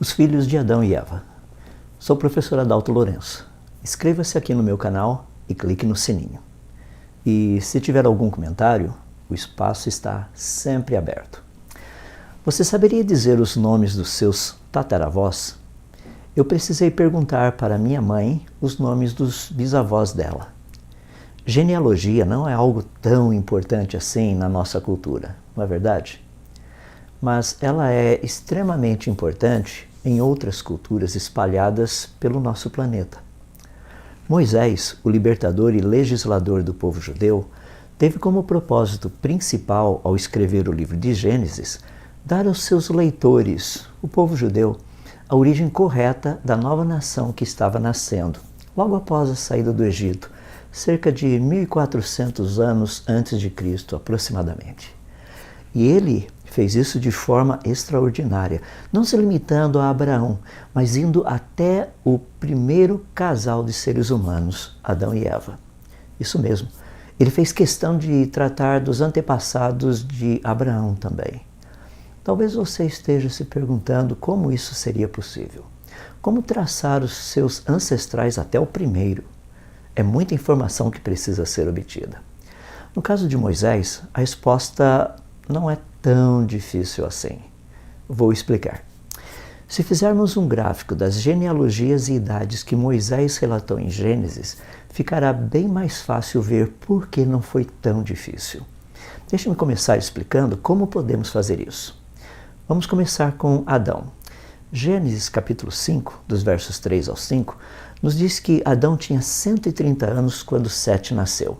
Os filhos de Adão e Eva. Sou o professor Adalto Lourenço. Inscreva-se aqui no meu canal e clique no sininho. E se tiver algum comentário, o espaço está sempre aberto. Você saberia dizer os nomes dos seus tataravós? Eu precisei perguntar para minha mãe os nomes dos bisavós dela. Genealogia não é algo tão importante assim na nossa cultura, não é verdade? Mas ela é extremamente importante em outras culturas espalhadas pelo nosso planeta. Moisés, o libertador e legislador do povo judeu, teve como propósito principal ao escrever o livro de Gênesis dar aos seus leitores, o povo judeu, a origem correta da nova nação que estava nascendo, logo após a saída do Egito, cerca de 1400 anos antes de Cristo, aproximadamente. E ele fez isso de forma extraordinária, não se limitando a Abraão, mas indo até o primeiro casal de seres humanos, Adão e Eva. Isso mesmo, ele fez questão de tratar dos antepassados de Abraão também. Talvez você esteja se perguntando como isso seria possível. Como traçar os seus ancestrais até o primeiro? É muita informação que precisa ser obtida. No caso de Moisés, a resposta não é tão difícil assim. Vou explicar. Se fizermos um gráfico das genealogias e idades que Moisés relatou em Gênesis, ficará bem mais fácil ver por que não foi tão difícil. Deixe-me começar explicando como podemos fazer isso. Vamos começar com Adão. Gênesis capítulo 5, dos versos 3 ao 5, nos diz que Adão tinha 130 anos quando Sete nasceu.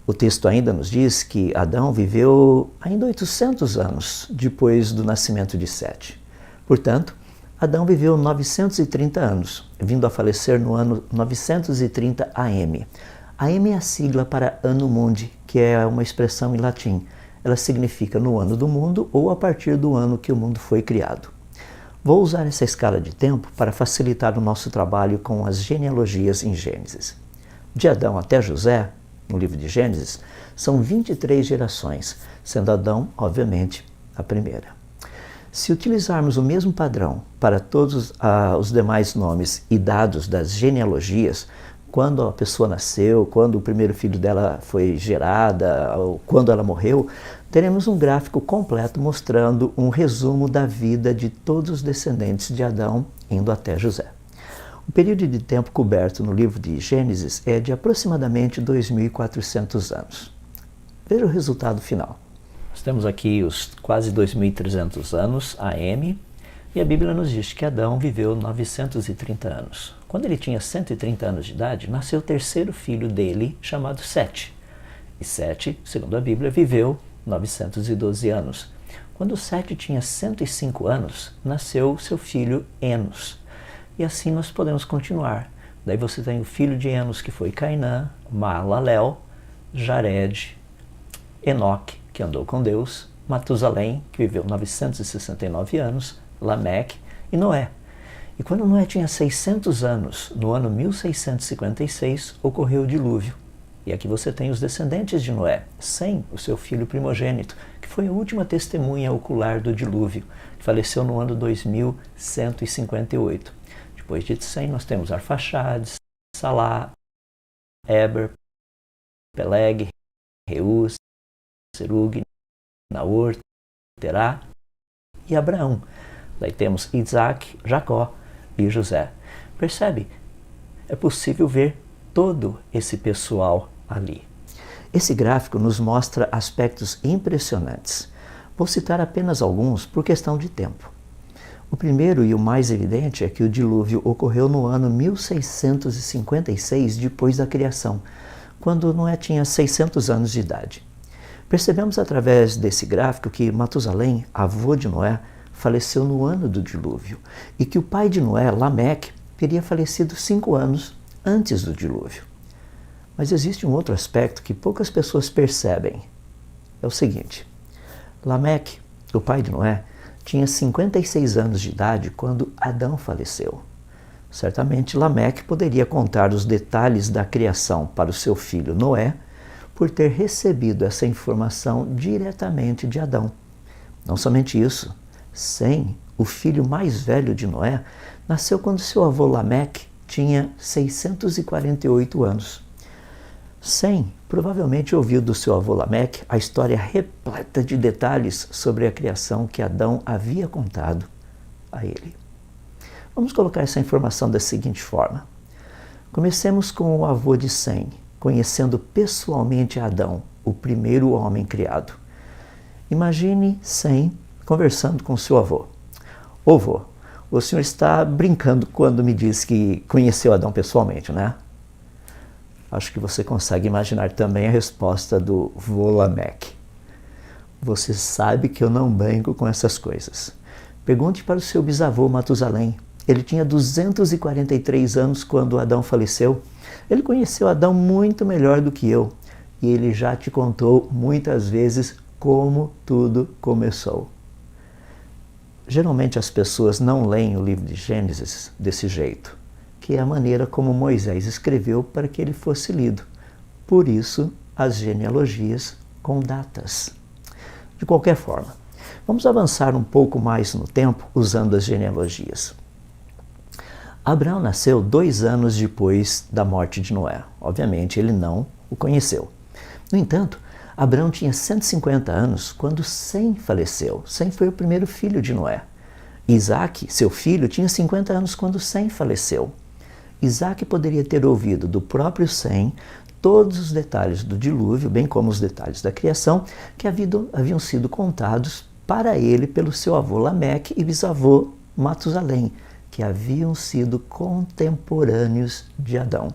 O texto ainda nos diz que Adão viveu ainda 800 anos depois do nascimento de Sete. Portanto, Adão viveu 930 anos, vindo a falecer no ano 930 AM. AM é a sigla para Anno Mundi, que é uma expressão em latim. Ela significa no ano do mundo ou a partir do ano que o mundo foi criado. Vou usar essa escala de tempo para facilitar o nosso trabalho com as genealogias em Gênesis. De Adão até José, no livro de Gênesis, são 23 gerações, sendo Adão, obviamente, a primeira. Se utilizarmos o mesmo padrão para todos os demais nomes e dados das genealogias, quando a pessoa nasceu, quando o primeiro filho dela foi gerada, ou quando ela morreu, teremos um gráfico completo mostrando um resumo da vida de todos os descendentes de Adão, indo até José. O período de tempo coberto no livro de Gênesis é de aproximadamente 2.400 anos. Veja o resultado final. Nós temos aqui os quase 2.300 anos, AM, e a Bíblia nos diz que Adão viveu 930 anos. Quando ele tinha 130 anos de idade, nasceu o terceiro filho dele, chamado Sete. E Sete, segundo a Bíblia, viveu 912 anos. Quando Sete tinha 105 anos, nasceu seu filho Enos. E assim nós podemos continuar. Daí você tem o filho de Enos, que foi Cainã, Maalalel, Jared, Enoque, que andou com Deus, Matusalém, que viveu 969 anos, Lameque e Noé. E quando Noé tinha 600 anos, no ano 1656, ocorreu o dilúvio. E aqui você tem os descendentes de Noé, Sem, o seu filho primogênito, que foi a última testemunha ocular do dilúvio, que faleceu no ano 2158. Depois de Sem, nós temos Arfaxades, Salá, Eber, Peleg, Reus, Serug, Naor, Terá e Abraão. Daí temos Isaac, Jacó e José. Percebe? É possível ver todo esse pessoal ali. Esse gráfico nos mostra aspectos impressionantes. Vou citar apenas alguns por questão de tempo. O primeiro e o mais evidente é que o dilúvio ocorreu no ano 1656 depois da criação, quando Noé tinha 600 anos de idade. Percebemos através desse gráfico que Matusalém, avô de Noé, faleceu no ano do dilúvio e que o pai de Noé, Lameque, teria falecido 5 anos antes do dilúvio. Mas existe um outro aspecto que poucas pessoas percebem. É o seguinte: Lameque, o pai de Noé, tinha 56 anos de idade quando Adão faleceu. Certamente Lameque poderia contar os detalhes da criação para o seu filho Noé por ter recebido essa informação diretamente de Adão. Não somente isso, Sem, o filho mais velho de Noé, nasceu quando seu avô Lameque tinha 648 anos. Sem provavelmente ouviu do seu avô Lameque a história repleta de detalhes sobre a criação que Adão havia contado a ele. Vamos colocar essa informação da seguinte forma. Comecemos com o avô de Sem, conhecendo pessoalmente Adão, o primeiro homem criado. Imagine Sem conversando com seu avô. Ô vô, o senhor está brincando quando me diz que conheceu Adão pessoalmente, né? Acho que você consegue imaginar também a resposta do vô Lameque. Você sabe que eu não brinco com essas coisas. Pergunte para o seu bisavô Matusalém. Ele tinha 243 anos quando Adão faleceu. Ele conheceu Adão muito melhor do que eu. E ele já te contou muitas vezes como tudo começou. Geralmente as pessoas não leem o livro de Gênesis desse jeito, que é a maneira como Moisés escreveu para que ele fosse lido. Por isso, as genealogias com datas. De qualquer forma, vamos avançar um pouco mais no tempo usando as genealogias. Abraão nasceu 2 anos depois da morte de Noé. Obviamente, ele não o conheceu. No entanto, Abraão tinha 150 anos quando Sem faleceu. Sem foi o primeiro filho de Noé. Isaac, seu filho, tinha 50 anos quando Sem faleceu. Isaac poderia ter ouvido do próprio Sem todos os detalhes do dilúvio, bem como os detalhes da criação, que haviam sido contados para ele pelo seu avô Lameque e bisavô Matusalém, que haviam sido contemporâneos de Adão.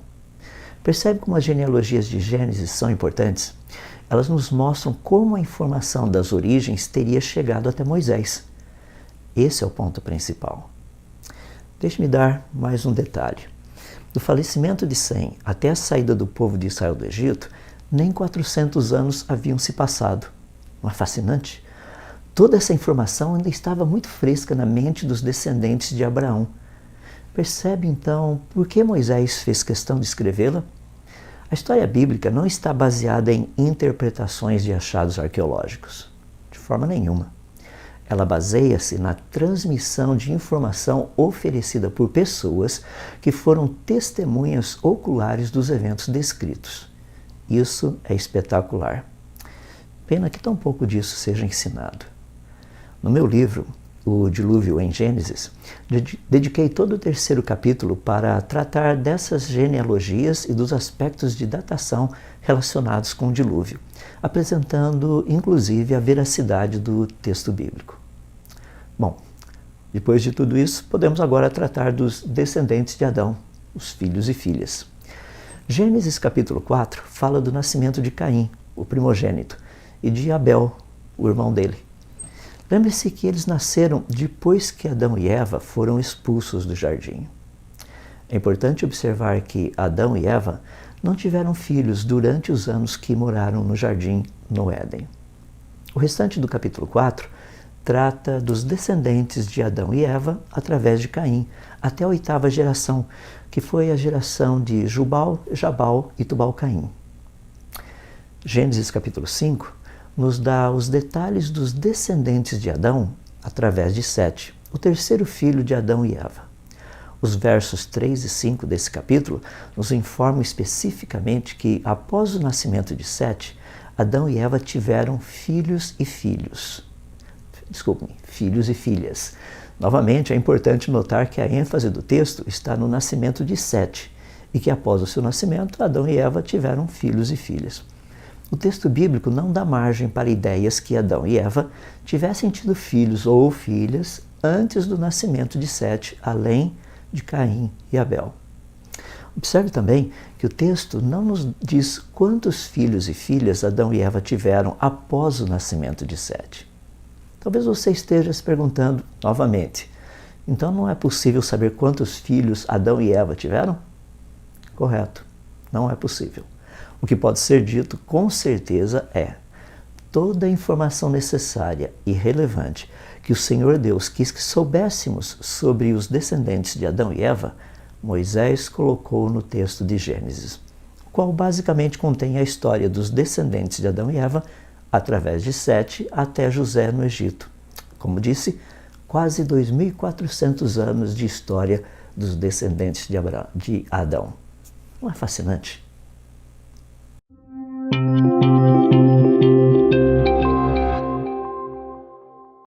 Percebe como as genealogias de Gênesis são importantes? Elas nos mostram como a informação das origens teria chegado até Moisés. Esse é o ponto principal. Deixe-me dar mais um detalhe. Do falecimento de Sem até a saída do povo de Israel do Egito, nem 400 anos haviam se passado. Não é fascinante? Toda essa informação ainda estava muito fresca na mente dos descendentes de Abraão. Percebe então por que Moisés fez questão de escrevê-la? A história bíblica não está baseada em interpretações de achados arqueológicos, de forma nenhuma. Ela baseia-se na transmissão de informação oferecida por pessoas que foram testemunhas oculares dos eventos descritos. Isso é espetacular. Pena que tão pouco disso seja ensinado. No meu livro, O Dilúvio em Gênesis, dediquei todo o 3º capítulo para tratar dessas genealogias e dos aspectos de datação relacionados com o dilúvio, apresentando inclusive a veracidade do texto bíblico. Bom, depois de tudo isso, podemos agora tratar dos descendentes de Adão, os filhos e filhas. Gênesis capítulo 4 fala do nascimento de Caim, o primogênito, e de Abel, o irmão dele. Lembre-se que eles nasceram depois que Adão e Eva foram expulsos do jardim. É importante observar que Adão e Eva não tiveram filhos durante os anos que moraram no jardim no Éden. O restante do capítulo 4 trata dos descendentes de Adão e Eva através de Caim, até a 8ª geração, que foi a geração de Jubal, Jabal e Tubal-Caim. Gênesis capítulo 5 nos dá os detalhes dos descendentes de Adão através de Sete, o 3º filho de Adão e Eva. Os versos 3 e 5 desse capítulo nos informam especificamente que, após o nascimento de Sete, Adão e Eva tiveram filhos e filhas. Novamente, é importante notar que a ênfase do texto está no nascimento de Sete e que, após o seu nascimento, Adão e Eva tiveram filhos e filhas. O texto bíblico não dá margem para ideias que Adão e Eva tivessem tido filhos ou filhas antes do nascimento de Sete, além de Caim e Abel. Observe também que o texto não nos diz quantos filhos e filhas Adão e Eva tiveram após o nascimento de Sete. Talvez você esteja se perguntando novamente, então não é possível saber quantos filhos Adão e Eva tiveram? Correto, não é possível. O que pode ser dito com certeza é: toda a informação necessária e relevante que o Senhor Deus quis que soubéssemos sobre os descendentes de Adão e Eva, Moisés colocou no texto de Gênesis, o qual basicamente contém a história dos descendentes de Adão e Eva através de Sete até José no Egito. Como disse, quase 2.400 anos de história dos descendentes de Adão. Não é fascinante?